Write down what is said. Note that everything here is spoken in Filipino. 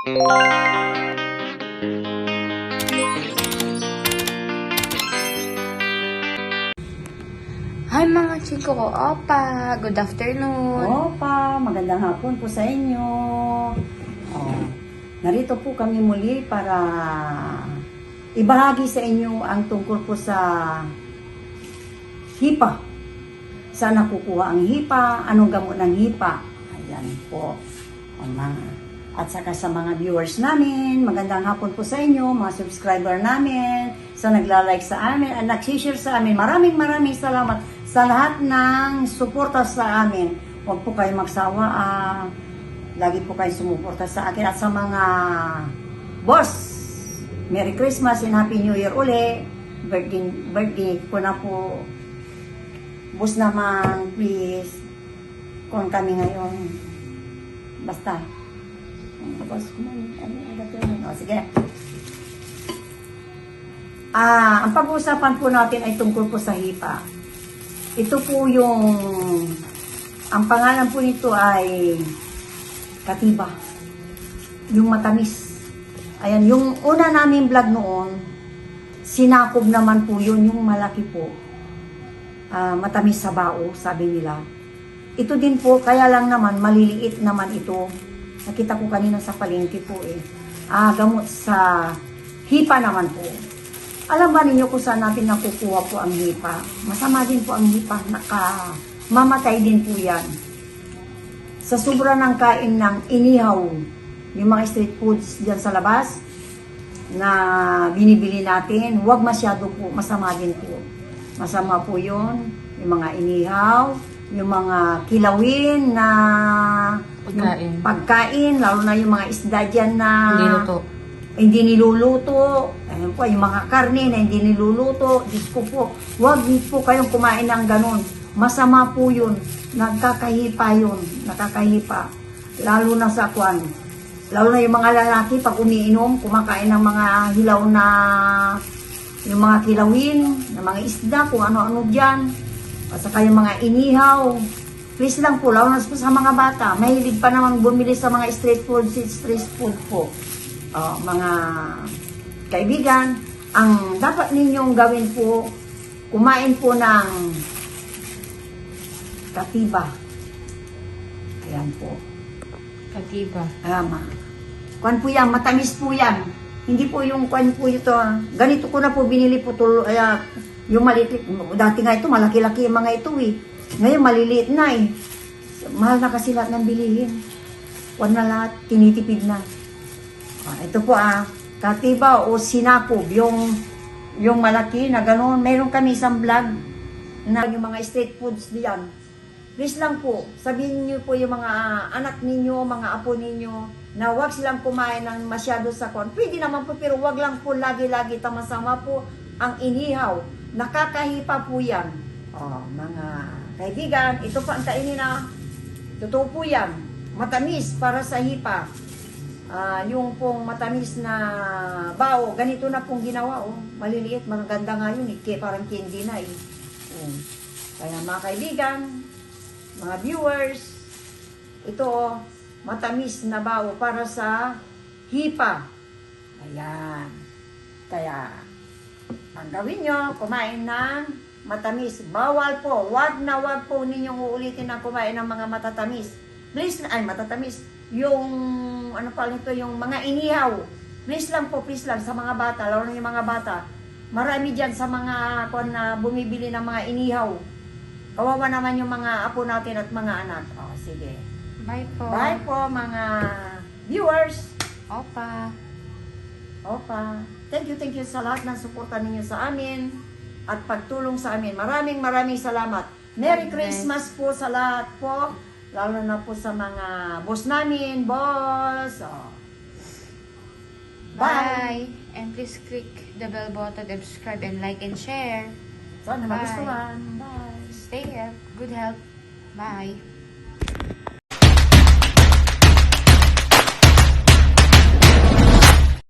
Hi mga chiko ko, opa! Good afternoon! Opa, magandang hapon po sa inyo. Narito po kami muli para ibahagi sa inyo ang tungkol po sa hipa. Saan nakukuha ang hipa? Anong gamot ng hipa? Ayan po. At saka sa mga viewers namin, magandang hapon po sa inyo, mga subscriber namin, sa nagla-like sa amin, at nag-share sa amin. Maraming salamat sa lahat ng suporta sa amin. Huwag po kayo magsawa. Lagi po kayo sumuporta sa akin. At sa mga boss, Merry Christmas and Happy New Year uli. Birthday ko na po. Boss naman, please. Kung kami ngayon. Basta. Boss, sige. Ang pag-uusapan po natin ay tungkol po sa hipa. Ito po yung, ang pangalan po nito ay katiba. Yung matamis. Ayan, yung una namin vlog noon, sinakob naman po yun, yung malaki po. Matamis sa bao, sabi nila. Ito din po, kaya lang naman, maliliit naman ito. Nakita ko kanina sa palengke po eh. Gamot sa hipa naman po. Alam ba ninyo kung saan natin nakukuha po ang hipa? Masama din po ang hipa. Mamatay din po yan. Sa sobra ng kain ng inihaw, yung mga street foods dyan sa labas, na binibili natin, huwag masyado po, masama din po. Masama po yun. Yung mga inihaw, yung mga kilawin na pagkain, lalo na yung mga isda dyan na hindi niluluto. Ayun po, yung mga karne na hindi niluluto. Diyos ko po, huwag po kayong kumain ng ganun. Masama po yun. Nagkakahipa yun. Nakakahipa. Lalo na sa kwan. Lalo na yung mga lalaki, pag umiinom, kumakain ng mga hilaw na, yung mga kilawin, ng mga isda, kung ano-ano dyan. At saka yung mga inihaw. Please lang po, lalo na sa mga bata. Mahilig pa naman bumili sa mga street food po. Mga kaibigan, ang dapat ninyong gawin po, kumain po ng katiba. Ayan po. Katiba. Kwan po yan, matamis po yan. Hindi po yung kwan po ito. Ganito ko na po binili po. Yung maliit, dati nga ito, malaki-laki yung mga ito eh. Ngayon, maliliit na eh. Mahal na kasi lahat ng bilihin. Kwan na lahat, tinitipid na. Ito po katiba o sinakob, yung malaki na gano'n. Meron kami isang vlog na yung mga street foods diyan. Please lang po, sabihin niyo po yung mga anak ninyo, mga apo ninyo, na huwag silang kumain ng masyado sa kon. Pwede naman po, pero huwag lang po lagi-lagi. Tamasama po ang inihaw. Nakakahipa po yan. Mga kaibigan, ito pa ang kainin na. Totoo po yan. Matamis para sa hipa. Yung pong matamis na bao, ganito na pong ginawa, maliliit, maganda nga yun, parang candy na eh. Kaya mga kaibigan, mga viewers, ito matamis na bao para sa hipa. Ayan. Kaya, ang gawin nyo, kumain ng matamis. Bawal po, wag po ninyong uulitin na kumain ng mga matatamis. Please, matatamis. Yung, ano pa nito, yung mga inihaw. Please lang sa mga bata, lalo na yung mga bata. Marami dyan sa mga na bumibili ng mga inihaw. Kawawa naman yung mga apo natin at mga anak. Sige. Bye po. Bye po, mga viewers. Opa. Thank you sa lahat ng suporta ninyo sa amin at pagtulong sa amin. Maraming salamat. Merry Christmas po sa lahat po. Lalo na po sa mga boss namin, boss. Bye. And please click the bell button and subscribe and like and share. Sana magustuhan. Bye. Stay healthy. Good health. Bye.